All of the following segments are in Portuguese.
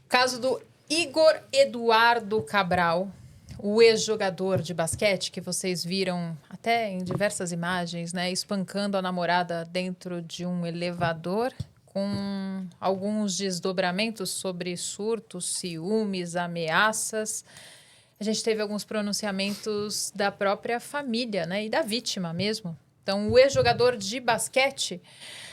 Caso do Igor Eduardo Cabral, o ex-jogador de basquete que vocês viram até em diversas imagens, né, espancando a namorada dentro de um elevador, com alguns desdobramentos sobre surtos, ciúmes, ameaças. A gente teve alguns pronunciamentos da própria família, né, e da vítima mesmo. Então, o ex-jogador de basquete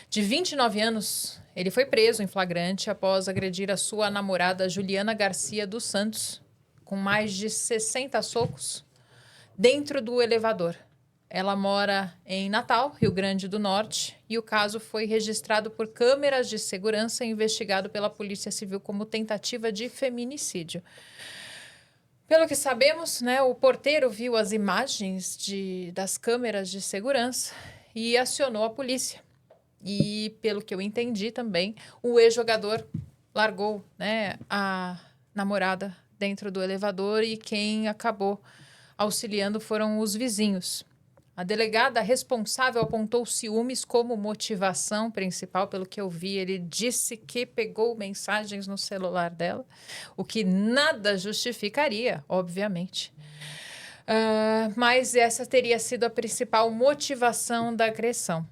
de 29 anos, ele foi preso em flagrante após agredir a sua namorada Juliana Garcia dos Santos com mais de 60 socos dentro do elevador. Ela mora em Natal, Rio Grande do Norte, e o caso foi registrado por câmeras de segurança e investigado pela Polícia Civil como tentativa de feminicídio. Pelo que sabemos, né, o porteiro viu as imagens das câmeras de segurança e acionou a polícia. E, pelo que eu entendi também, o ex-jogador largou, né, a namorada dentro do elevador e quem acabou auxiliando foram os vizinhos. A delegada responsável apontou ciúmes como motivação principal, pelo que eu vi. Ele disse que pegou mensagens no celular dela, o que nada justificaria, obviamente. Mas essa teria sido a principal motivação da agressão.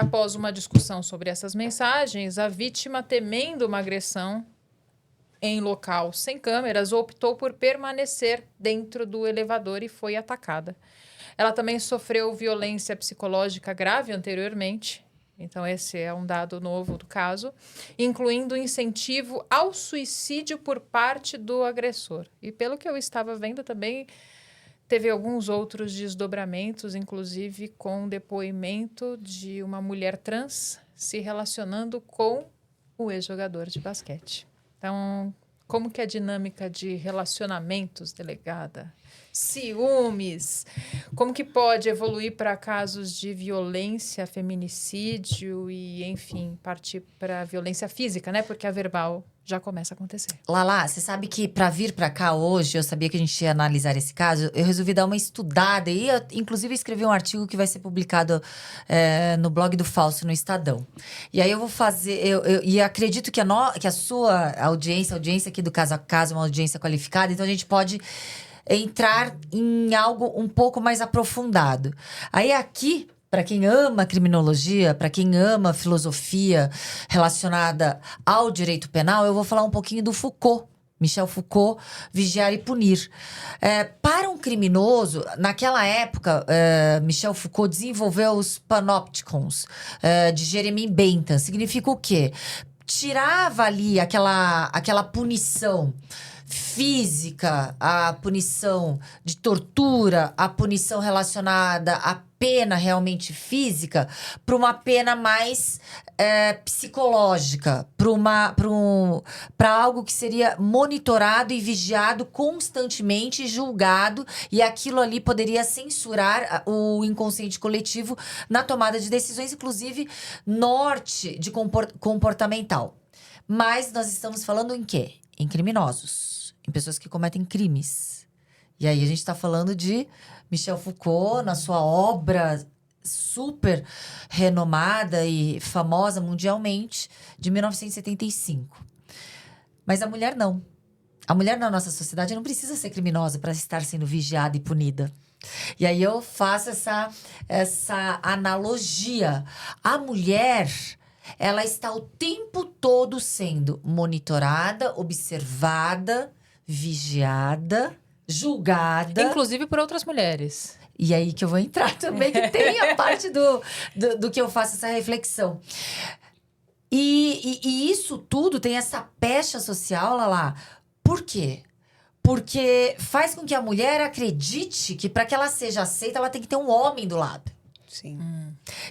Após uma discussão sobre essas mensagens, a vítima, temendo uma agressão em local sem câmeras, optou por permanecer dentro do elevador e foi atacada. Ela também sofreu violência psicológica grave anteriormente, então esse é um dado novo do caso, incluindo incentivo ao suicídio por parte do agressor. E pelo que eu estava vendo também, teve alguns outros desdobramentos, inclusive com depoimento de uma mulher trans se relacionando com o ex-jogador de basquete. Então, como que é a dinâmica de relacionamentos, delegada? Ciúmes? Como que pode evoluir para casos de violência, feminicídio e, enfim, partir para violência física, né? Porque a verbal já começa a acontecer. Lala, você sabe que para vir para cá hoje, eu sabia que a gente ia analisar esse caso, eu resolvi dar uma estudada e eu, inclusive, escrevi um artigo que vai ser publicado no blog do Falso, no Estadão. E aí eu vou fazer, e acredito que a sua audiência, a audiência aqui do Caso a Caso, é uma audiência qualificada, então a gente pode entrar em algo um pouco mais aprofundado. Aí aqui, para quem ama criminologia, para quem ama filosofia relacionada ao direito penal, eu vou falar um pouquinho do Foucault. Michel Foucault, Vigiar e Punir. Para um criminoso, naquela época, Michel Foucault desenvolveu os panopticons de Jeremy Bentham. Significa o quê? Tirava ali aquela punição física, a punição de tortura, a punição relacionada à pena realmente física, para uma pena mais psicológica, para algo que seria monitorado e vigiado constantemente, julgado, e aquilo ali poderia censurar o inconsciente coletivo na tomada de decisões, inclusive norte de comportamental. Mas nós estamos falando em quê? Em criminosos, em pessoas que cometem crimes. E aí a gente está falando de Michel Foucault, na sua obra super renomada e famosa mundialmente, de 1975. Mas a mulher não. A mulher na nossa sociedade não precisa ser criminosa para estar sendo vigiada e punida. E aí eu faço essa analogia. A mulher, ela está o tempo todo sendo monitorada, observada, vigiada, julgada. Inclusive por outras mulheres. E aí que eu vou entrar também, que tem a parte do que eu faço essa reflexão. E isso tudo tem essa pecha social, Lala. Por quê? Porque faz com que a mulher acredite que para que ela seja aceita, ela tem que ter um homem do lado. Sim.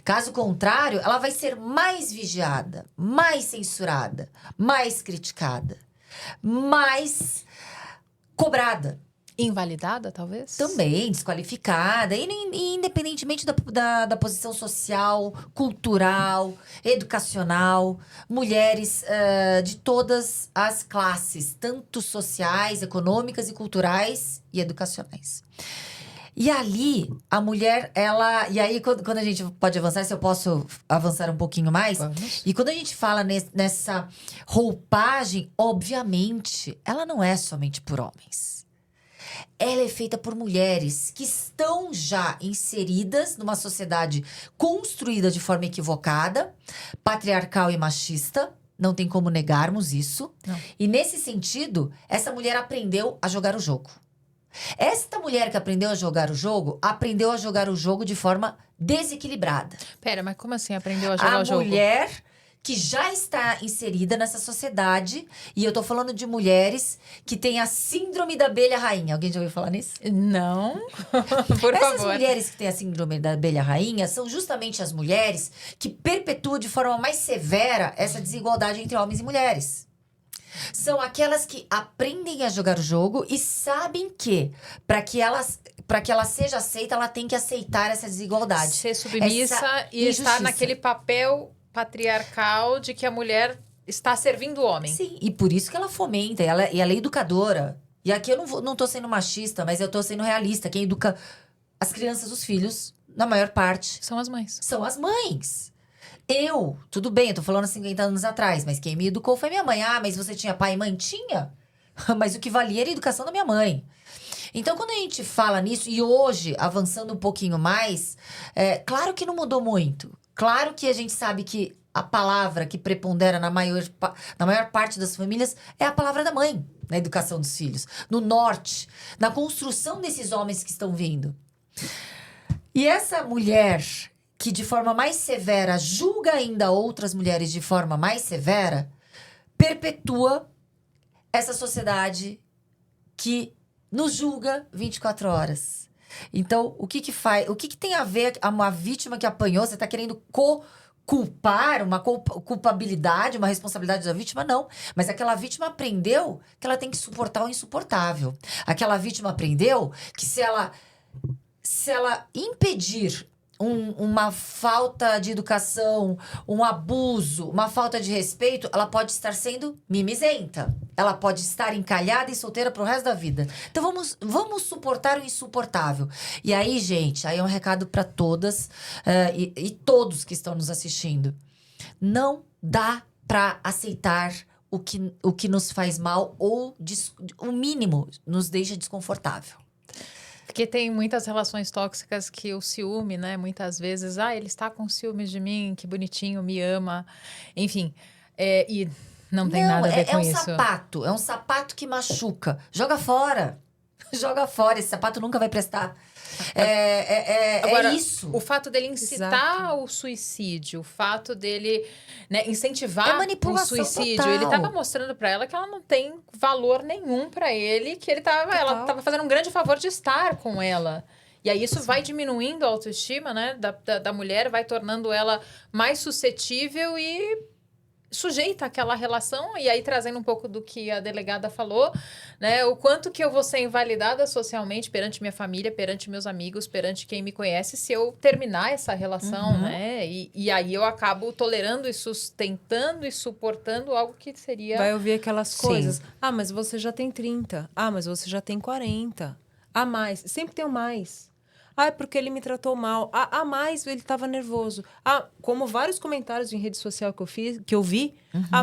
Caso contrário, ela vai ser mais vigiada, mais censurada, mais criticada, mais cobrada. Invalidada, talvez? Também, desqualificada, e independentemente da posição social, cultural, educacional, mulheres de todas as classes, tanto sociais, econômicas e culturais e educacionais. E ali, a mulher, ela... E aí, quando a gente pode avançar, se eu posso avançar um pouquinho mais... Vamos. E quando a gente fala nessa roupagem, obviamente, ela não é somente por homens. Ela é feita por mulheres que estão já inseridas numa sociedade construída de forma equivocada, patriarcal e machista. Não tem como negarmos isso. Não. E nesse sentido, essa mulher aprendeu a jogar o jogo. Esta mulher que aprendeu a jogar o jogo de forma desequilibrada. Pera, mas como assim aprendeu a jogar o jogo? A mulher que já está inserida nessa sociedade, e eu tô falando de mulheres que têm a síndrome da abelha rainha. Alguém já ouviu falar nisso? Não, por Essas favor. mulheres que têm a síndrome da abelha rainha são justamente as mulheres que perpetuam de forma mais severa essa desigualdade entre homens e mulheres. São aquelas que aprendem a jogar o jogo e sabem que, para que ela seja aceita, ela tem que aceitar essa desigualdade. Ser submissa Essa e estar injustiça. naquele papel patriarcal de que a mulher está servindo o homem. Sim, e por isso que ela fomenta, e ela é educadora. E aqui eu não tô sendo machista, mas eu tô sendo realista. Quem educa as crianças, os filhos, na maior parte, São as mães. são as mães. Tudo bem, eu tô falando 50 anos atrás, mas quem me educou foi minha mãe. Ah, mas você tinha pai e mãe? Tinha. Mas o que valia era a educação da minha mãe. Então, quando a gente fala nisso, e hoje, avançando um pouquinho mais, claro que não mudou muito. Claro que a gente sabe que a palavra que prepondera na maior parte das famílias é a palavra da mãe, na educação dos filhos. No norte, na construção desses homens que estão vindo. E essa mulher que de forma mais severa julga ainda outras mulheres de forma mais severa, perpetua essa sociedade que nos julga 24 horas. Então, o que faz? O que tem a ver uma vítima que apanhou? Você está querendo culpar uma culpabilidade, uma responsabilidade da vítima? Não. Mas aquela vítima aprendeu que ela tem que suportar o insuportável. Aquela vítima aprendeu que se ela impedir uma falta de educação, um abuso, uma falta de respeito, ela pode estar sendo mimizenta. Ela pode estar encalhada e solteira pro resto da vida. Então vamos suportar o insuportável. E aí, gente, aí é um recado para todas e todos que estão nos assistindo. Não dá para aceitar o que nos faz mal ou o mínimo nos deixa desconfortável. Porque tem muitas relações tóxicas que o ciúme, né? Muitas vezes, ele está com ciúmes de mim, que bonitinho, me ama. Enfim, e não tem nada a ver com isso. É um sapato que machuca. Joga fora. Joga fora, esse sapato nunca vai prestar. Agora, é isso. O fato dele incitar o suicídio, o fato dele, né, incentivar o manipulação suicídio, total. ele estava mostrando para ela que ela não tem valor nenhum para ele, que ela estava fazendo um grande favor de estar com ela. E aí isso vai diminuindo a autoestima, né, da mulher, vai tornando ela mais suscetível e sujeita àquela relação, e aí trazendo um pouco do que a delegada falou, né, o quanto que eu vou ser invalidada socialmente perante minha família, perante meus amigos, perante quem me conhece, se eu terminar essa relação, né, e aí eu acabo tolerando e sustentando e suportando algo que seria... Vai ouvir aquelas coisas, mas você já tem 30, mas você já tem 40, mais, sempre tem o mais. É porque ele me tratou mal. Mais ele estava nervoso. Como vários comentários em rede social que eu vi.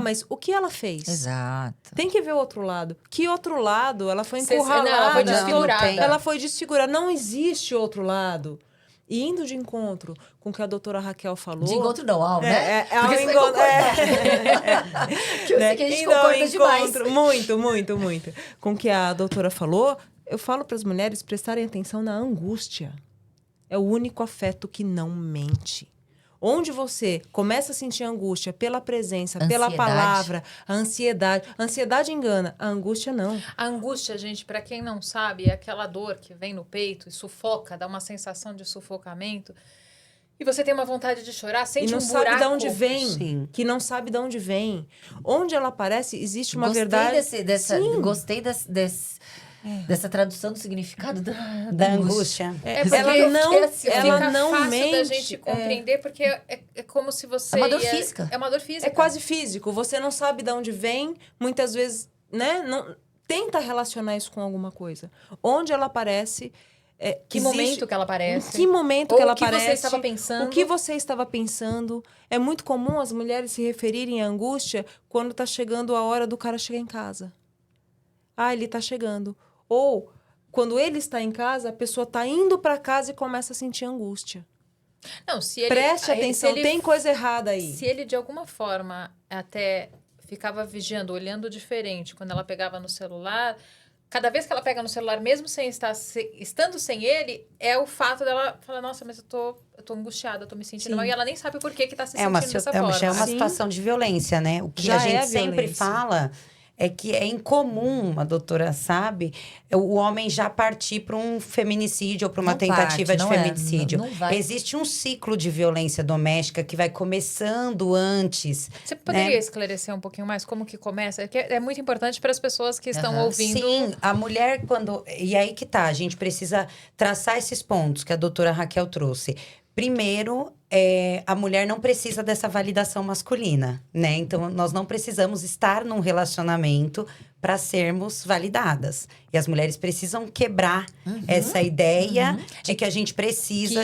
Mas o que ela fez? Exato. Tem que ver o outro lado. Que outro lado? Ela foi encurralada. Ela foi desfigurada. Ela foi desfigurada. Não existe outro lado. E indo de encontro com o que a doutora Raquel falou... De encontro não, né? Porque você vai que eu sei que a gente concorda demais. Muito, muito, muito. Com o que a doutora falou... Eu falo para as mulheres prestarem atenção na angústia. É o único afeto que não mente. Onde você começa a sentir angústia pela presença, pela palavra, a ansiedade. A ansiedade engana, a angústia não. A angústia, gente, para quem não sabe, é aquela dor que vem no peito e sufoca, dá uma sensação de sufocamento. E você tem uma vontade de chorar, sente um buraco. E não sabe de onde vem. Sim. Que não sabe de onde vem. Onde ela aparece, existe uma Gostei verdade... Gostei dessa tradução do significado da angústia. Ela não fácil mente. Da gente compreender, porque é como se você... É uma dor física. É uma dor física. É quase físico. Você não sabe de onde vem, muitas vezes, né? Não, tenta relacionar isso com alguma coisa. Onde ela aparece, Que momento que ela aparece? Em que momento Ou que ela o que aparece? você estava pensando? O que você estava pensando? É muito comum as mulheres se referirem à angústia quando tá chegando a hora do cara chegar em casa. Ah, ele tá chegando. Ou, quando ele está em casa, a pessoa tá indo para casa e começa a sentir angústia. Não, se ele, Preste atenção, se ele, tem coisa errada aí. Se ele, de alguma forma, até ficava vigiando, olhando diferente, quando ela pegava no celular... Cada vez que ela pega no celular, mesmo sem estando sem ele, é o fato dela falar, nossa, mas eu tô angustiada, eu tô me sentindo Sim. mal. E ela nem sabe por que tá se sentindo dessa forma. Já é uma Sim. situação de violência, né? O que Já a gente é sempre violência. fala é que é incomum, a doutora sabe, o homem já partir para um feminicídio ou para uma Não tentativa parte, de não é, feminicídio. não vai. Existe um ciclo de violência doméstica que vai começando antes. Você poderia né? esclarecer um pouquinho mais como que começa? É muito importante para as pessoas que estão Aham. ouvindo. Sim, a mulher quando... E aí que tá, a gente precisa traçar esses pontos que a doutora Raquel trouxe. Primeiro, a mulher não precisa dessa validação masculina, né? Então, nós não precisamos estar num relacionamento para sermos validadas. E as mulheres precisam quebrar essa ideia de que a gente precisa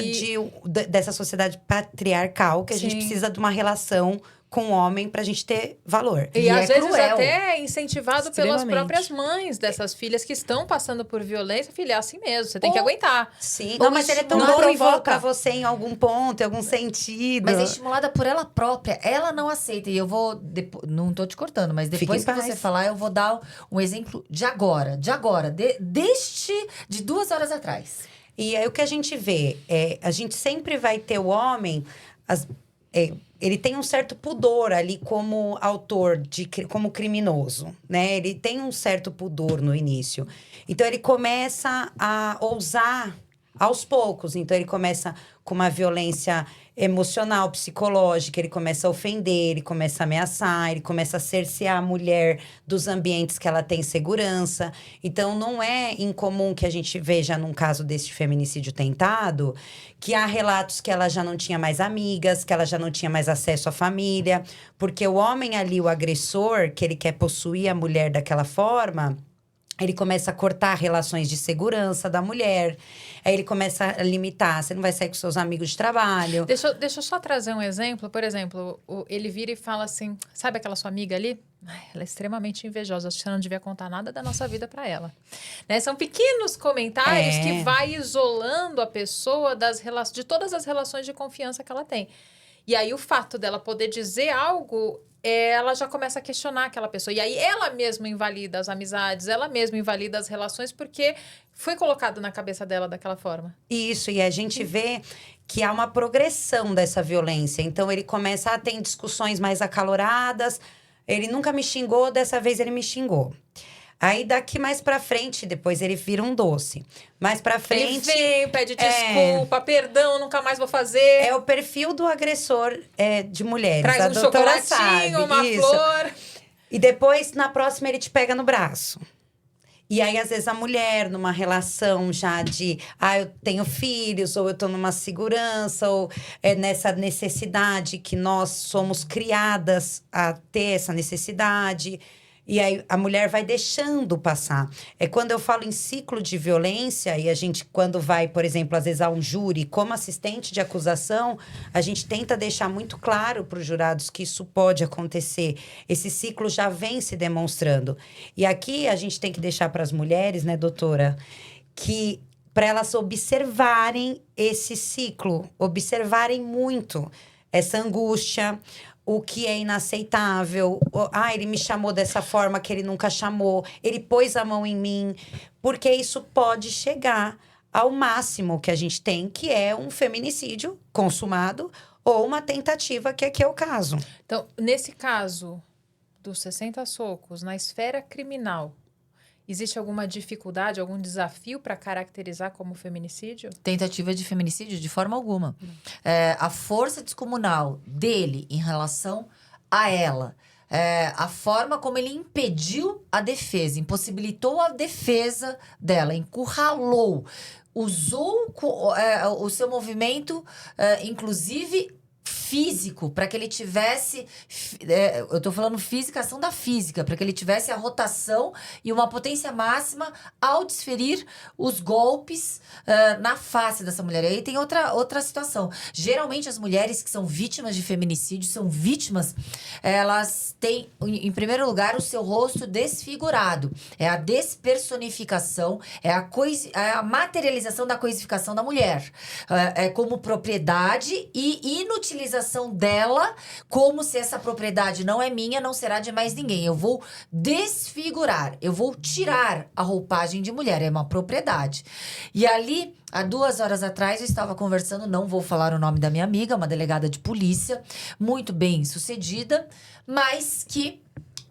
dessa sociedade patriarcal, que a gente Sim. precisa de uma relação com o homem pra gente ter valor. E às é vezes cruel. até incentivado pelas Extremamente. próprias mães dessas filhas que estão passando por violência. Filha, é assim mesmo, você tem que aguentar. Sim, Ou não, mas ele é tão não bom provoca. pra você em algum ponto, em algum sentido. Mas é estimulada por ela própria. Ela não aceita. E eu vou... Não tô te cortando, mas Fique depois em que paz. você falar, eu vou dar um exemplo de agora. De 2 horas atrás. E aí o que a gente vê a gente sempre vai ter o homem, ele tem um certo pudor ali como autor, como criminoso, né? Ele tem um certo pudor no início. Então ele começa a ousar aos poucos. Então ele começa com uma violência emocional, psicológica, ele começa a ofender, ele começa a ameaçar, ele começa a cercear a mulher dos ambientes que ela tem segurança. Então, não é incomum que a gente veja num caso desse feminicídio tentado, que há relatos que ela já não tinha mais amigas, que ela já não tinha mais acesso à família, porque o homem ali, o agressor, que ele quer possuir a mulher daquela forma... Ele começa a cortar relações de segurança da mulher. Aí ele começa a limitar. Você não vai sair com seus amigos de trabalho. Deixa eu só trazer um exemplo. Por exemplo, ele vira e fala assim, sabe aquela sua amiga ali? Ai, ela é extremamente invejosa. Acho que você não devia contar nada da nossa vida para ela. Né? São pequenos comentários que vai isolando a pessoa de todas as relações de confiança que ela tem. E aí o fato dela poder dizer algo... ela já começa a questionar aquela pessoa. E aí ela mesma invalida as amizades, ela mesma invalida as relações, porque foi colocado na cabeça dela daquela forma. Isso, e a gente vê que há uma progressão dessa violência. Então, ele começa a ter discussões mais acaloradas. Ele nunca me xingou, dessa vez ele me xingou. Aí, daqui mais pra frente, depois ele vira um doce. Mais pra frente... Ele vem, pede desculpa, perdão, nunca mais vou fazer. É o perfil do agressor de mulheres. Traz a um doutora chocolatinho, sabe, uma isso. flor. E depois, na próxima, ele te pega no braço. E aí, às vezes, a mulher, numa relação já de... eu tenho filhos, ou eu tô numa segurança, ou nessa necessidade que nós somos criadas a ter essa necessidade... E aí a mulher vai deixando passar. Quando eu falo em ciclo de violência, e a gente, quando vai, por exemplo, às vezes a um júri, como assistente de acusação, a gente tenta deixar muito claro para os jurados que isso pode acontecer. Esse ciclo já vem se demonstrando. E aqui a gente tem que deixar para as mulheres, né, doutora, que para elas observarem esse ciclo, observarem muito essa angústia, o que é inaceitável. Ele me chamou dessa forma que ele nunca chamou. Ele pôs a mão em mim. Porque isso pode chegar ao máximo que a gente tem, que é um feminicídio consumado ou uma tentativa, que aqui é o caso. Então, nesse caso dos 60 socos, na esfera criminal, existe alguma dificuldade, algum desafio para caracterizar como feminicídio? Tentativa de feminicídio, de forma alguma. A força descomunal dele em relação a ela, a forma como ele impediu a defesa, impossibilitou a defesa dela, encurralou, usou o seu movimento, inclusive físico para que ele tivesse... eu tô falando física, ação da física, para que ele tivesse a rotação e uma potência máxima ao desferir os golpes na face dessa mulher. E aí tem outra situação. Geralmente as mulheres que são vítimas de feminicídio são vítimas, elas têm, em primeiro lugar, o seu rosto desfigurado. É a despersonificação, é a materialização da coisificação da mulher. É como propriedade e inutilização dela, como se essa propriedade não é minha, não será de mais ninguém. Eu vou desfigurar, eu vou tirar a roupagem de mulher, é uma propriedade. E ali, há 2 horas atrás, eu estava conversando, não vou falar o nome da minha amiga, uma delegada de polícia, muito bem sucedida, mas que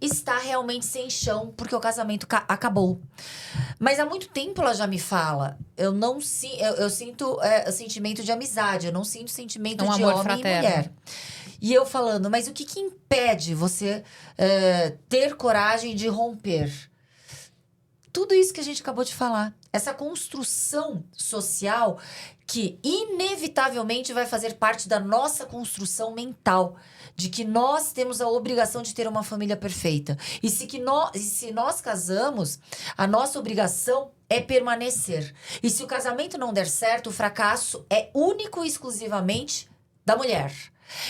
está realmente sem chão, porque o casamento acabou. Mas há muito tempo ela já me fala, eu sinto sentimento de amizade, eu não sinto sentimento de amor homem fraterno. e mulher. E eu falando, mas o que impede você ter coragem de romper? Tudo isso que a gente acabou de falar. Essa construção social que inevitavelmente vai fazer parte da nossa construção mental. De que nós temos a obrigação de ter uma família perfeita. E se nós casamos, a nossa obrigação é permanecer. E se o casamento não der certo, o fracasso é único e exclusivamente da mulher.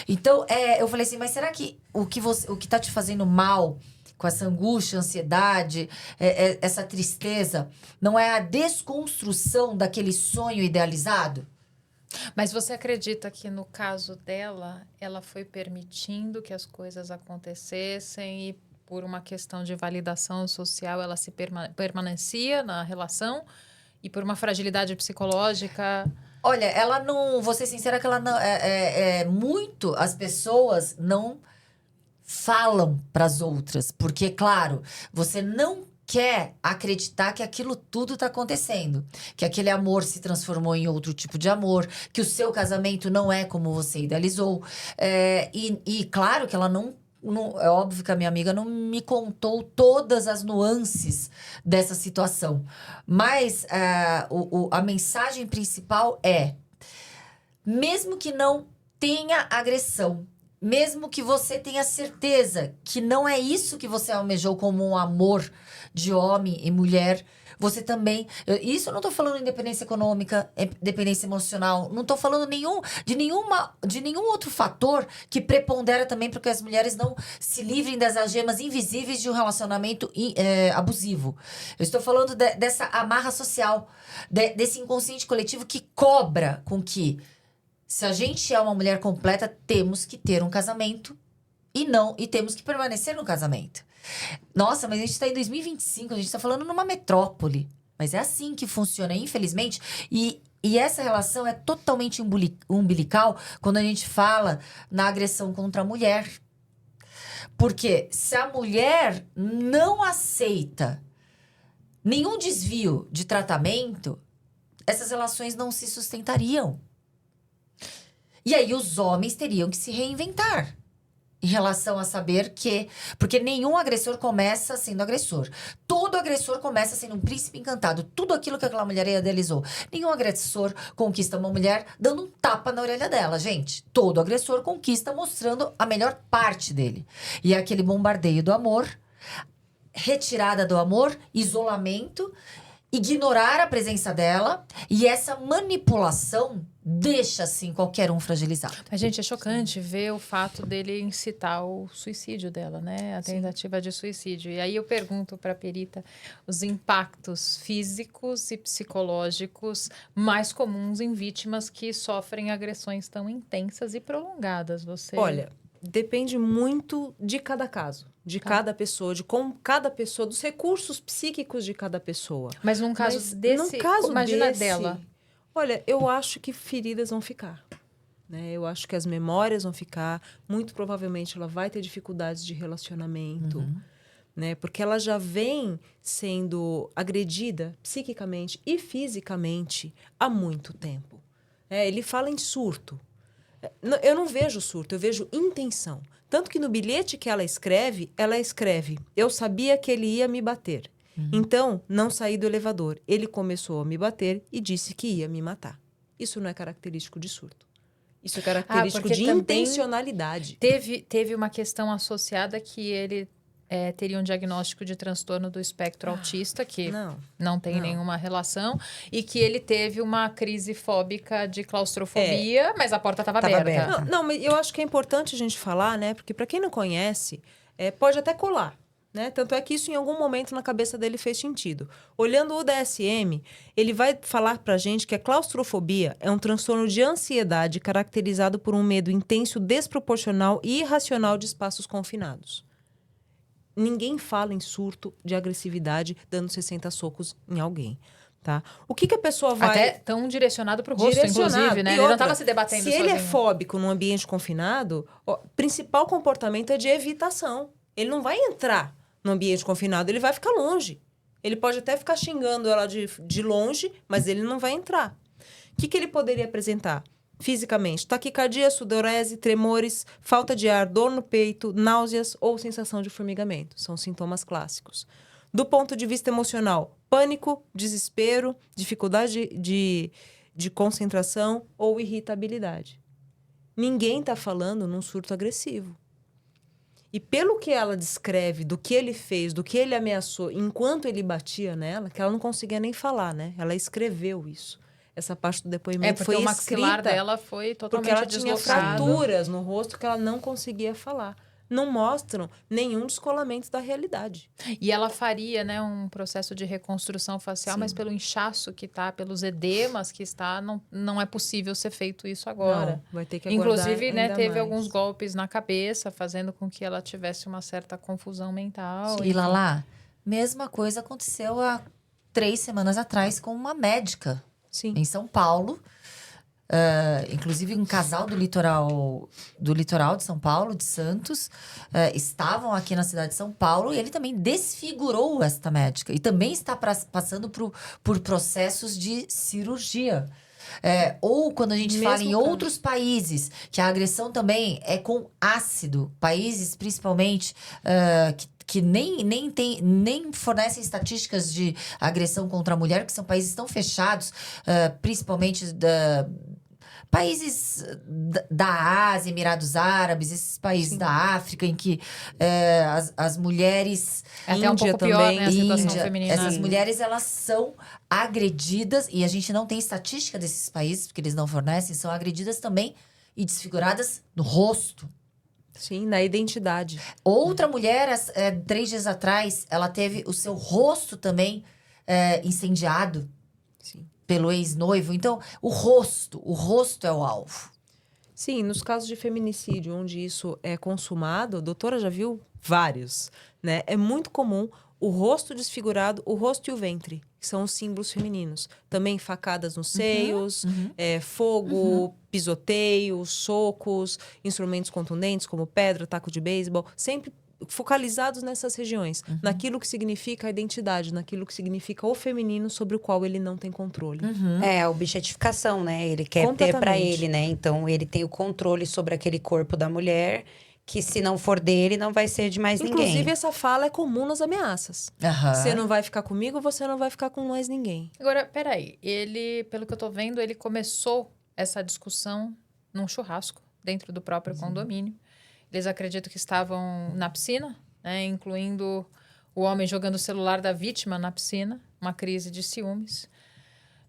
Então, eu falei assim, mas será que o que tá te fazendo mal, com essa angústia, ansiedade, essa tristeza, não é a desconstrução daquele sonho idealizado? Mas você acredita que no caso dela, ela foi permitindo que as coisas acontecessem e por uma questão de validação social, ela se permanecia na relação e por uma fragilidade psicológica... Olha, ela não... Vou ser sincera que ela não... muito... As pessoas não falam para as outras. Porque, claro, você não quer acreditar que aquilo tudo está acontecendo. Que aquele amor se transformou em outro tipo de amor. Que o seu casamento não é como você idealizou. E claro que ela não... É óbvio que a minha amiga não me contou todas as nuances dessa situação. Mas a mensagem principal é... Mesmo que não tenha agressão, mesmo que você tenha certeza que não é isso que você almejou como um amor de homem e mulher, você também... Isso eu não tô falando independência econômica, dependência emocional. Não tô falando de nenhum outro fator que prepondera também para que as mulheres não se livrem das algemas invisíveis de um relacionamento abusivo. Eu estou falando dessa amarra social, desse inconsciente coletivo que cobra com que, se a gente é uma mulher completa, temos que ter um casamento e temos que permanecer no casamento. Nossa, mas a gente está em 2025, a gente está falando numa metrópole. Mas é assim que funciona, infelizmente. E essa relação é totalmente umbilical quando a gente fala na agressão contra a mulher. Porque se a mulher não aceita nenhum desvio de tratamento, essas relações não se sustentariam. E aí os homens teriam que se reinventar em relação a saber que... Porque nenhum agressor começa sendo agressor. Todo agressor começa sendo um príncipe encantado. Tudo aquilo que aquela mulher idealizou. Nenhum agressor conquista uma mulher dando um tapa na orelha dela, gente. Todo agressor conquista mostrando a melhor parte dele. E é aquele bombardeio do amor, retirada do amor, isolamento, ignorar a presença dela, e essa manipulação deixa, assim, qualquer um fragilizado. Mas, gente, é chocante ver o fato dele incitar o suicídio dela, né? A tentativa de suicídio. E aí eu pergunto para a perita os impactos físicos e psicológicos mais comuns em vítimas que sofrem agressões tão intensas e prolongadas. Olha, depende muito de cada caso. De cada pessoa, de como cada pessoa, dos recursos psíquicos de cada pessoa. Mas num caso desse, imagina dela. Olha, eu acho que feridas vão ficar. Né? Eu acho que as memórias vão ficar. Muito provavelmente ela vai ter dificuldades de relacionamento. Né? Porque ela já vem sendo agredida psiquicamente e fisicamente há muito tempo. Ele fala em surto. Eu não vejo surto, eu vejo intenção. Tanto que no bilhete que ela escreve, eu sabia que ele ia me bater. Então, não saí do elevador. Ele começou a me bater e disse que ia me matar. Isso não é característico de surto. Isso é característico porque de também intencionalidade. Teve uma questão associada que ele teria um diagnóstico de transtorno do espectro autista, que não tem nenhuma relação, e que ele teve uma crise fóbica de claustrofobia, mas a porta estava aberta. Não, mas eu acho que é importante a gente falar, né? Porque para quem não conhece, pode até colar. Né? Tanto é que isso em algum momento na cabeça dele fez sentido. Olhando o DSM, ele vai falar pra gente que a claustrofobia é um transtorno de ansiedade caracterizado por um medo intenso, desproporcional e irracional de espaços confinados. Ninguém fala em surto de agressividade dando 60 socos em alguém. Tá? O que a pessoa vai... Até tão direcionado pro rosto, inclusive, né? Ele não estava se debatendo se sozinho. ele é fóbico num ambiente confinado, o principal comportamento é de evitação. Ele não vai entrar no ambiente confinado, ele vai ficar longe. Ele pode até ficar xingando ela de longe, mas ele não vai entrar. O que ele poderia apresentar? Fisicamente, taquicardia, sudorese, tremores, falta de ar, dor no peito, náuseas ou sensação de formigamento. São sintomas clássicos. Do ponto de vista emocional, pânico, desespero, dificuldade de concentração ou irritabilidade. Ninguém está falando num surto agressivo. E pelo que ela descreve, do que ele fez, do que ele ameaçou, enquanto ele batia nela, que ela não conseguia nem falar, né? Ela escreveu isso. Essa parte do depoimento foi o maxilar escrita, dela foi totalmente porque ela tinha deslocado. fraturas no rosto que ela não conseguia falar. Não mostram nenhum descolamento da realidade. E ela faria, né, um processo de reconstrução facial, mas pelo inchaço que tá, pelos edemas que está, não é possível ser feito isso agora. Não, vai ter que aguardar. Inclusive, né, ainda teve mais. alguns golpes na cabeça, fazendo com que ela tivesse uma certa confusão mental. E Lala, mesma coisa aconteceu há 3 semanas atrás com uma médica em São Paulo. Inclusive um casal do litoral de São Paulo, de Santos, estavam aqui na cidade de São Paulo e ele também desfigurou esta médica e também está passando por processos de cirurgia. Ou quando a gente fala em outros países, que a agressão também é com ácido, países principalmente que nem fornecem estatísticas de agressão contra a mulher, que são países tão fechados, principalmente países da Ásia, Emirados Árabes, esses países da África, em que as mulheres... É até um pouco pior, né, a situação feminina. Essas mulheres, elas são agredidas, e a gente não tem estatística desses países, porque eles não fornecem, são agredidas também e desfiguradas no rosto. Sim, na identidade. Outra mulher, 3 dias atrás, ela teve o seu rosto também incendiado. Sim. Pelo ex-noivo. Então, o rosto é o alvo. Sim, nos casos de feminicídio, onde isso é consumado, a doutora já viu vários, né? É muito comum o rosto desfigurado, o rosto e o ventre, que são os símbolos femininos. Também facadas nos seios, fogo, pisoteio, socos, instrumentos contundentes, como pedra, taco de beisebol, sempre focalizados nessas regiões, naquilo que significa a identidade, naquilo que significa o feminino sobre o qual ele não tem controle. É a objetificação, né? Ele quer ter pra ele, né? Então, ele tem o controle sobre aquele corpo da mulher, que se não for dele, não vai ser de mais ninguém. Inclusive, essa fala é comum nas ameaças. Você não vai ficar comigo, você não vai ficar com mais ninguém. Agora, peraí. Ele, pelo que eu tô vendo, ele começou essa discussão num churrasco, dentro do próprio condomínio. Eles acreditam que estavam na piscina, né, incluindo o homem jogando o celular da vítima na piscina, uma crise de ciúmes.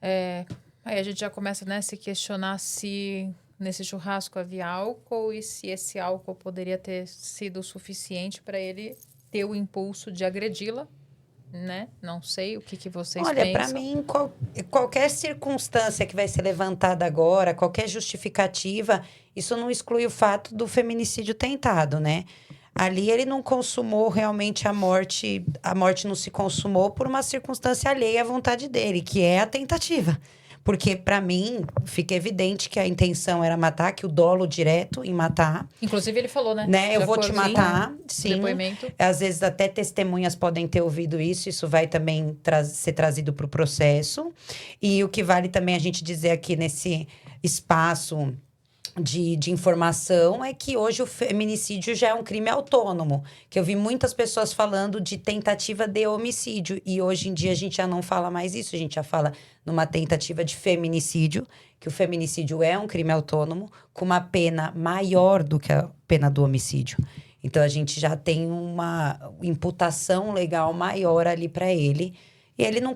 Aí a gente já começa, né, a se questionar se nesse churrasco havia álcool e se esse álcool poderia ter sido suficiente para ele ter o impulso de agredi-la, né? Não sei o que vocês pensam. Olha, para mim, qualquer circunstância que vai ser levantada agora, qualquer justificativa, isso não exclui o fato do feminicídio tentado, né? Ali ele não consumou realmente a morte não se consumou por uma circunstância alheia à vontade dele, que é a tentativa. Porque, para mim, fica evidente que a intenção era matar, que o dolo direto em matar. Inclusive, ele falou, né? Eu vou te matar, sim. Depoimento. Às vezes, até testemunhas podem ter ouvido isso vai também ser trazido para o processo. E o que vale também a gente dizer aqui nesse espaço de informação é que hoje o feminicídio já é um crime autônomo. Que eu vi muitas pessoas falando de tentativa de homicídio. E hoje em dia a gente já não fala mais isso. A gente já fala numa tentativa de feminicídio. Que o feminicídio é um crime autônomo com uma pena maior do que a pena do homicídio. Então a gente já tem uma imputação legal maior ali para ele. E ele não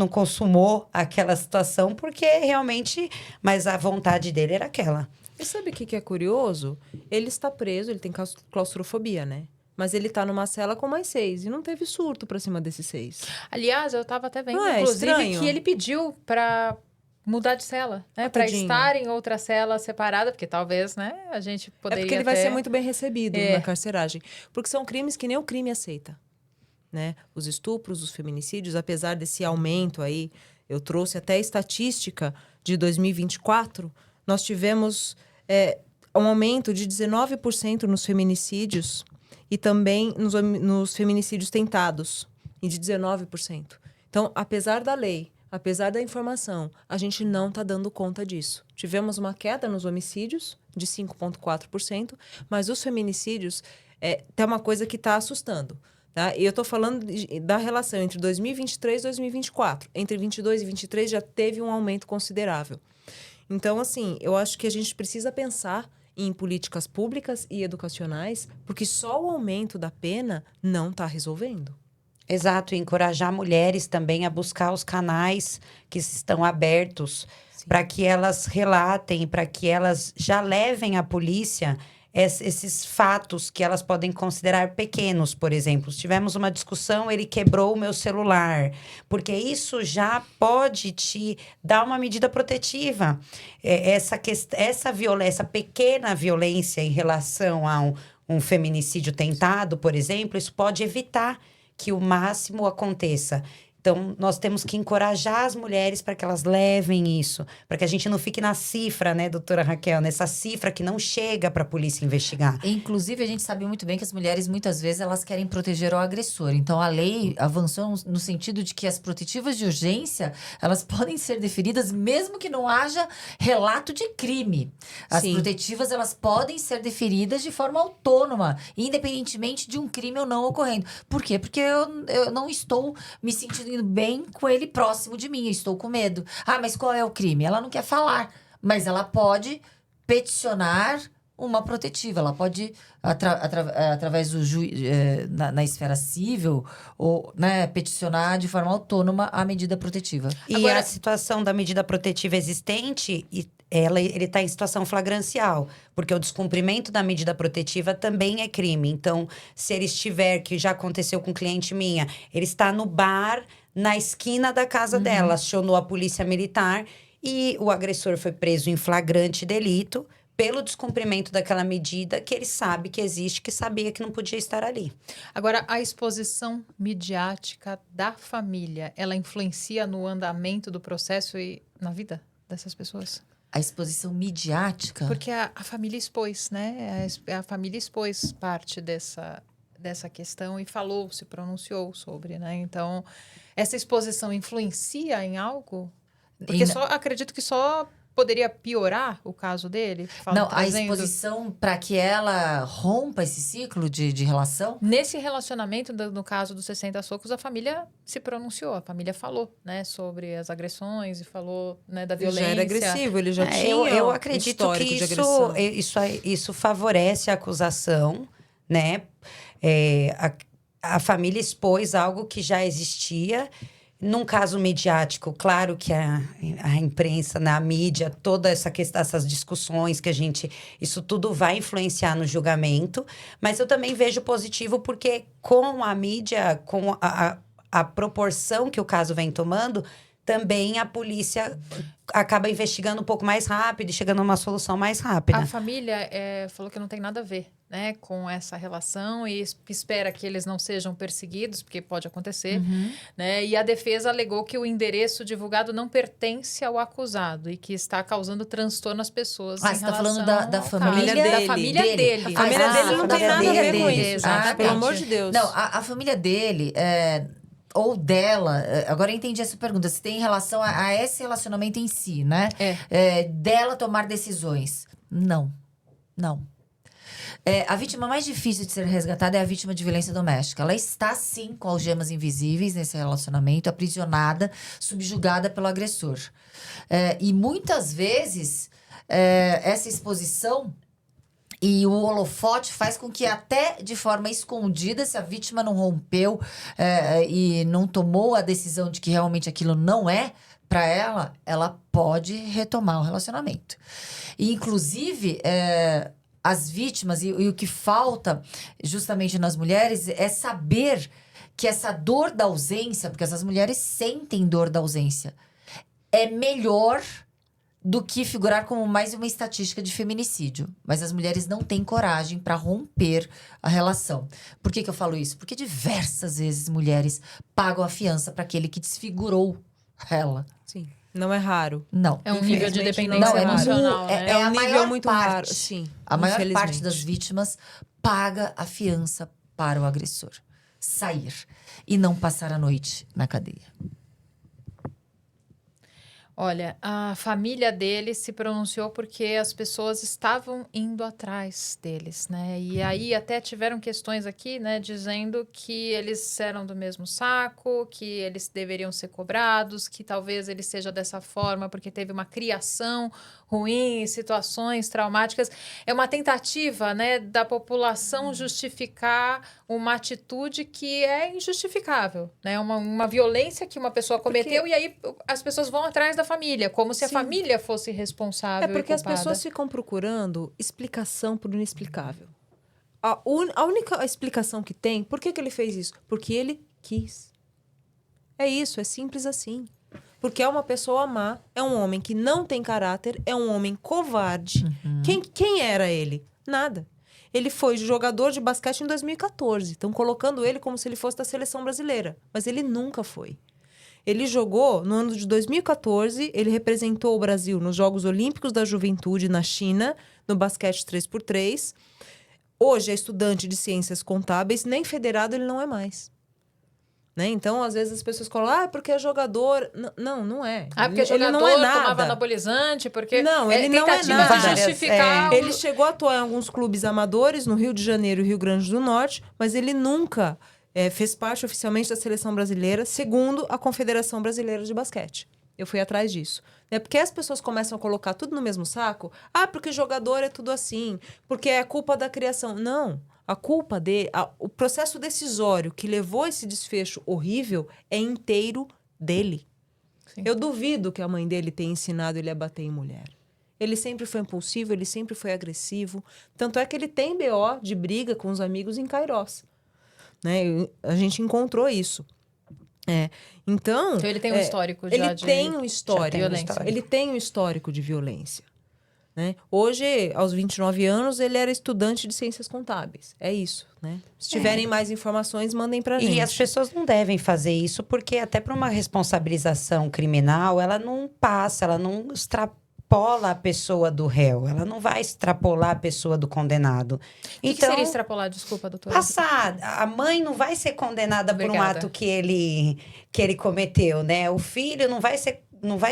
consumou aquela situação porque realmente, mas a vontade dele era aquela. E sabe o que é curioso? Ele está preso, ele tem claustrofobia, né? Mas ele tá numa cela com mais 6 e não teve surto pra cima desses 6. Aliás, eu tava até vendo, Não é inclusive, estranho? que ele pediu pra mudar de cela, né? Pra Tadinho. estar em outra cela separada, porque talvez, né, a gente É poderia porque ele vai até- ser muito bem recebido É. na carceragem. Porque são crimes que nem o crime aceita. Né? Os estupros, os feminicídios, apesar desse aumento aí, eu trouxe até a estatística de 2024, nós tivemos um aumento de 19% nos feminicídios e também nos feminicídios tentados, e de 19%. Então, apesar da lei, apesar da informação, a gente não está dando conta disso. Tivemos uma queda nos homicídios de 5,4%, mas os feminicídios tem uma coisa que está assustando. Tá? E eu estou falando da relação entre 2023 e 2024. Entre 22 e 23 já teve um aumento considerável. Então, assim, eu acho que a gente precisa pensar em políticas públicas e educacionais, porque só o aumento da pena não está resolvendo. Exato, e encorajar mulheres também a buscar os canais que estão abertos para que elas relatem, para que elas já levem à polícia esses fatos que elas podem considerar pequenos, por exemplo. Se tivemos uma discussão, ele quebrou o meu celular, porque isso já pode te dar uma medida protetiva. Essa pequena violência em relação a um feminicídio tentado, por exemplo, isso pode evitar que o máximo aconteça. Então, nós temos que encorajar as mulheres para que elas levem isso, para que a gente não fique na cifra, né, doutora Raquel, nessa cifra que não chega para a polícia investigar. Inclusive, a gente sabe muito bem que as mulheres, muitas vezes, elas querem proteger o agressor. Então, a lei avançou no sentido de que as protetivas de urgência, elas podem ser deferidas mesmo que não haja relato de crime. As Sim. protetivas, elas podem ser deferidas de forma autônoma, independentemente de um crime ou não ocorrendo. Por quê? Porque eu não estou me sentindo bem com ele próximo de mim, eu estou com medo. Ah, mas qual é o crime? Ela não quer falar, mas ela pode peticionar uma protetiva. Ela pode, através do na esfera civil, ou, né, peticionar de forma autônoma a medida protetiva. E Agora- a situação da medida protetiva existente, ele está em situação flagrancial, porque o descumprimento da medida protetiva também é crime. Então, se ele estiver, que já aconteceu com cliente minha, ele está no bar, na esquina da casa dela, acionou a polícia militar e o agressor foi preso em flagrante delito pelo descumprimento daquela medida que ele sabe que existe, que sabia que não podia estar ali. Agora, a exposição midiática da família, ela influencia no andamento do processo e na vida dessas pessoas? A exposição midiática... Porque a família expôs, né? A família expôs parte dessa questão e falou, se pronunciou sobre, né? Então, essa exposição influencia em algo? Porque acredito que só poderia piorar o caso dele. Não, a trazendo- exposição para que ela rompa esse ciclo de relação... Nesse relacionamento, no caso dos 60 socos, a família se pronunciou, a família falou, né, sobre as agressões e falou, né, da Ele violência. já era agressivo, ele já tinha Eu um acredito histórico que de agressão. isso favorece a acusação, né? A família expôs algo que já existia. Num caso midiático, claro que a imprensa, a mídia, toda essa questão, essas discussões que isso tudo vai influenciar no julgamento, mas eu também vejo positivo porque com a mídia, com a proporção que o caso vem tomando, também a polícia acaba investigando um pouco mais rápido e chegando a uma solução mais rápida. A família falou que não tem nada a ver, né, com essa relação e espera que eles não sejam perseguidos, porque pode acontecer, né? E a defesa alegou que o endereço divulgado não pertence ao acusado e que está causando transtorno às pessoas. Ah, em você está falando relação da ao família caso. dele. Da família dele. A família dele não tem nada a ver com isso, gente. Exatamente. Pelo amor de Deus. Não, a família dele, ou dela, agora eu entendi essa pergunta, se tem relação a esse relacionamento em si, né? Dela tomar decisões. Não. A vítima mais difícil de ser resgatada é a vítima de violência doméstica. Ela está, sim, com algemas invisíveis nesse relacionamento, aprisionada, subjugada pelo agressor. E muitas vezes, essa exposição e o holofote faz com que até de forma escondida, se a vítima não rompeu e não tomou a decisão de que realmente aquilo não é para ela, ela pode retomar o relacionamento. E, inclusive, as vítimas, e o que falta justamente nas mulheres é saber que essa dor da ausência, porque essas mulheres sentem dor da ausência, é melhor do que figurar como mais uma estatística de feminicídio. Mas as mulheres não têm coragem para romper a relação. Por que eu falo isso? Porque diversas vezes mulheres pagam a fiança para aquele que desfigurou ela. Sim. Não é raro. Não. É um nível de Infelizmente, dependência não é emocional, raro. né? É um a nível maior muito parte. raro. Sim. A maior parte infelizmente. das vítimas paga a fiança para o agressor sair e não passar a noite na cadeia. Olha, a família dele se pronunciou porque as pessoas estavam indo atrás deles, né? E aí até tiveram questões aqui, né, dizendo que eles eram do mesmo saco, que eles deveriam ser cobrados, que talvez ele seja dessa forma porque teve uma criação ruim, situações traumáticas. É uma tentativa, né, da população justificar uma atitude que é injustificável, né? Uma violência que uma pessoa cometeu e aí as pessoas vão atrás da família, como se a Sim. família fosse responsável. É porque e as culpada. pessoas ficam procurando explicação por inexplicável. A única explicação que tem, por que ele fez isso? Porque ele quis. É isso, é simples assim. Porque é uma pessoa má, é um homem que não tem caráter, é um homem covarde. Quem era ele? Nada. Ele foi jogador de basquete em 2014. Estão colocando ele como se ele fosse da seleção brasileira. Mas ele nunca foi. Ele jogou no ano de 2014, ele representou o Brasil nos Jogos Olímpicos da Juventude na China, no basquete 3x3. Hoje é estudante de ciências contábeis, nem federado ele não é mais. Né? Então, às vezes as pessoas falam, porque é jogador. Não é. Porque ele jogador não é nada. tomava anabolizante, porque Não, ele não é tentativa nada. de justificar. o- Ele chegou a atuar em alguns clubes amadores, no Rio de Janeiro e Rio Grande do Norte, mas ele nunca fez parte oficialmente da seleção brasileira, segundo a Confederação Brasileira de Basquete. Eu fui atrás disso. Porque as pessoas começam a colocar tudo no mesmo saco. Porque jogador é tudo assim. Porque é culpa da criação. Não. A culpa o processo decisório que levou esse desfecho horrível é inteiro dele. Sim. Eu duvido que a mãe dele tenha ensinado ele a bater em mulher. Ele sempre foi impulsivo, ele sempre foi agressivo. Tanto é que ele tem BO de briga com os amigos em Cairós. Né? A gente encontrou isso. Então Ele tem um histórico já ele de tem um histórico. violência. Ele tem um histórico de violência. Né? Hoje, aos 29 anos, ele era estudante de ciências contábeis. É isso, né? Se tiverem mais informações, mandem pra gente. E as pessoas não devem fazer isso, porque até para uma responsabilização criminal, ela não passa, ela não extrapola a pessoa do réu. Ela não vai extrapolar a pessoa do condenado. O que seria extrapolar? Desculpa, doutora. Passar. A mãe não vai ser condenada por um Obrigada. ato que ele cometeu, né? O filho não vai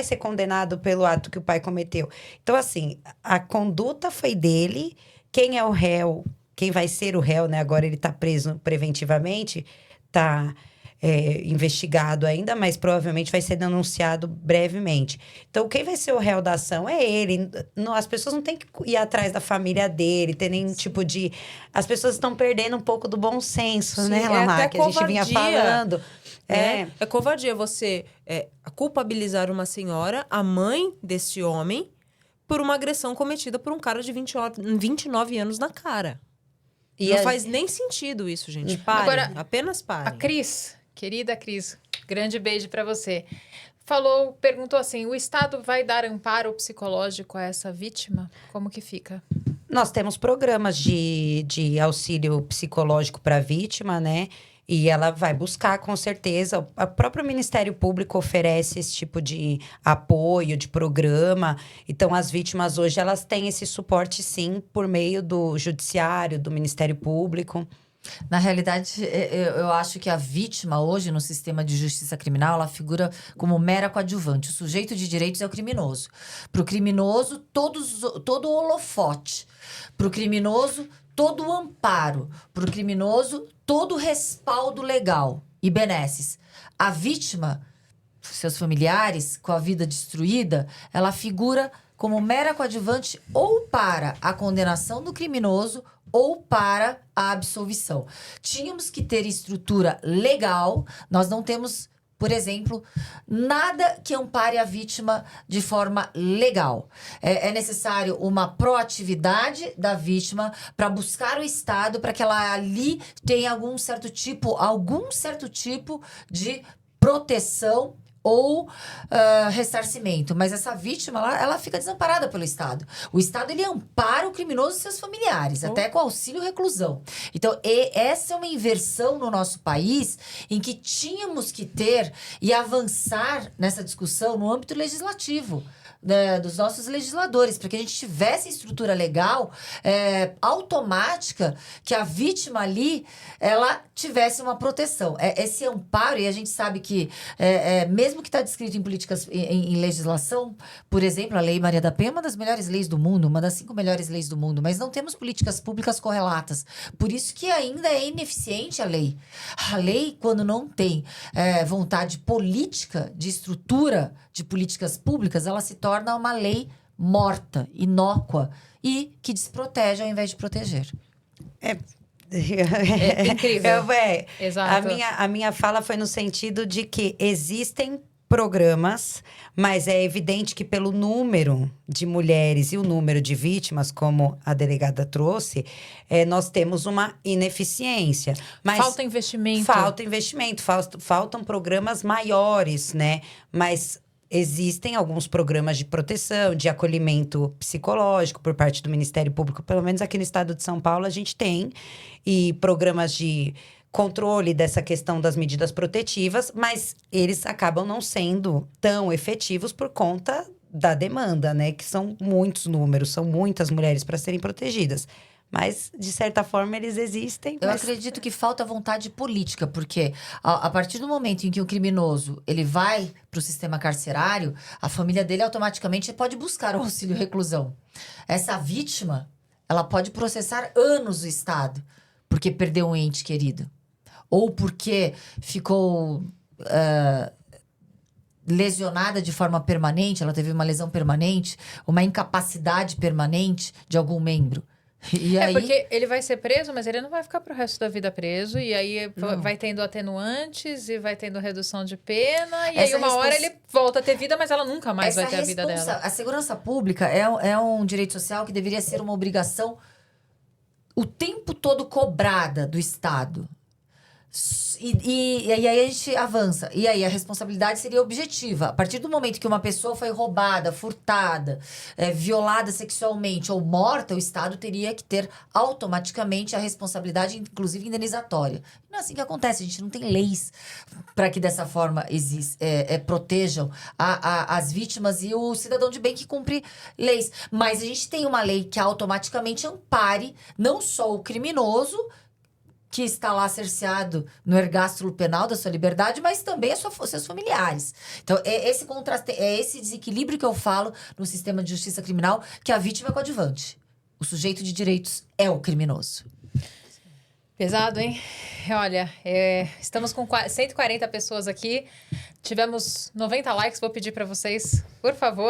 ser condenado pelo ato que o pai cometeu. Então, assim, a conduta foi dele. Quem é o réu? Quem vai ser o réu, né? Agora ele está preso preventivamente, está investigado ainda, mas provavelmente vai ser denunciado brevemente. Então, quem vai ser o réu da ação é ele. Não, as pessoas não têm que ir atrás da família dele, ter nenhum tipo de... As pessoas estão perdendo um pouco do bom senso, Sim, né, é Lamar? até Que a gente vinha covardia. falando. É covardia você culpabilizar uma senhora, a mãe desse homem, por uma agressão cometida por um cara de 29 anos na cara. E Não faz nem sentido isso, gente. Parem, Agora, apenas parem. A Cris, querida Cris, grande beijo para você. Perguntou assim: o Estado vai dar amparo psicológico a essa vítima? Como que fica? Nós temos programas de auxílio psicológico para a vítima, né? E ela vai buscar, com certeza. O próprio Ministério Público oferece esse tipo de apoio, de programa. Então, as vítimas hoje, elas têm esse suporte, sim, por meio do Judiciário, do Ministério Público. Na realidade, eu acho que a vítima hoje, no sistema de justiça criminal, ela figura como mera coadjuvante. O sujeito de direitos é o criminoso. Para o criminoso, todo o holofote. Para o criminoso, todo o amparo. Para o criminoso, todo o respaldo legal e benesses. A vítima, seus familiares, com a vida destruída, ela figura como mera coadjuvante ou para a condenação do criminoso ou para a absolvição. Tínhamos que ter estrutura legal, nós não temos, por exemplo, nada que ampare a vítima de forma legal. É necessário uma proatividade da vítima para buscar o Estado, para que ela ali tenha algum certo tipo de proteção ou ressarcimento. Mas essa vítima, ela fica desamparada pelo Estado. O Estado, ele ampara o criminoso e seus familiares, até com auxílio reclusão. Então, essa é uma inversão no nosso país em que tínhamos que ter e avançar nessa discussão no âmbito legislativo. Né, dos nossos legisladores, para que a gente tivesse estrutura legal automática, que a vítima ali, ela tivesse uma proteção. Esse amparo, e a gente sabe que, mesmo que está descrito em políticas, em legislação, por exemplo, a Lei Maria da Penha é uma das melhores leis do mundo, uma das 5 melhores leis do mundo, mas não temos políticas públicas correlatas. Por isso que ainda é ineficiente a lei. A lei, quando não tem vontade política, de estrutura de políticas públicas, ela se torna uma lei morta, inócua e que desprotege ao invés de proteger. É incrível. Exato. A minha fala foi no sentido de que existem programas, mas é evidente que pelo número de mulheres e o número de vítimas, como a delegada trouxe, nós temos uma ineficiência. Mas falta investimento. Faltam programas maiores, né? Mas existem alguns programas de proteção, de acolhimento psicológico por parte do Ministério Público, pelo menos aqui no estado de São Paulo a gente tem, e programas de controle dessa questão das medidas protetivas, mas eles acabam não sendo tão efetivos por conta da demanda, né? Que são muitos números, são muitas mulheres para serem protegidas. Mas, de certa forma, eles existem. Eu acredito que falta vontade política, porque a partir do momento em que o criminoso ele vai para o sistema carcerário, a família dele automaticamente pode buscar o auxílio reclusão. Essa vítima, ela pode processar anos o Estado, porque perdeu um ente querido. Ou porque ficou lesionada de forma permanente, ela teve uma lesão permanente, uma incapacidade permanente de algum membro. E aí... porque ele vai ser preso, mas ele não vai ficar pro resto da vida preso. E aí vai tendo atenuantes e vai tendo redução de pena. E aí uma hora ele volta a ter vida, mas ela nunca mais vai ter a vida dela. A segurança pública é um direito social que deveria ser uma obrigação o tempo todo cobrada do Estado. E aí a gente avança. E aí a responsabilidade seria objetiva. A partir do momento que uma pessoa foi roubada, furtada, violada sexualmente ou morta, o Estado teria que ter automaticamente a responsabilidade, inclusive indenizatória. Não é assim que acontece. A gente não tem leis para que dessa forma protejam as vítimas e o cidadão de bem que cumpre leis. Mas a gente tem uma lei que automaticamente ampare não só o criminoso, que está lá cerceado no ergástulo penal da sua liberdade, mas também seus familiares. Então, esse contraste, esse desequilíbrio que eu falo no sistema de justiça criminal, que a vítima é coadjuvante. O sujeito de direitos é o criminoso. Pesado, hein? Olha, estamos com 140 pessoas aqui. Tivemos 90 likes. Vou pedir para vocês, por favor,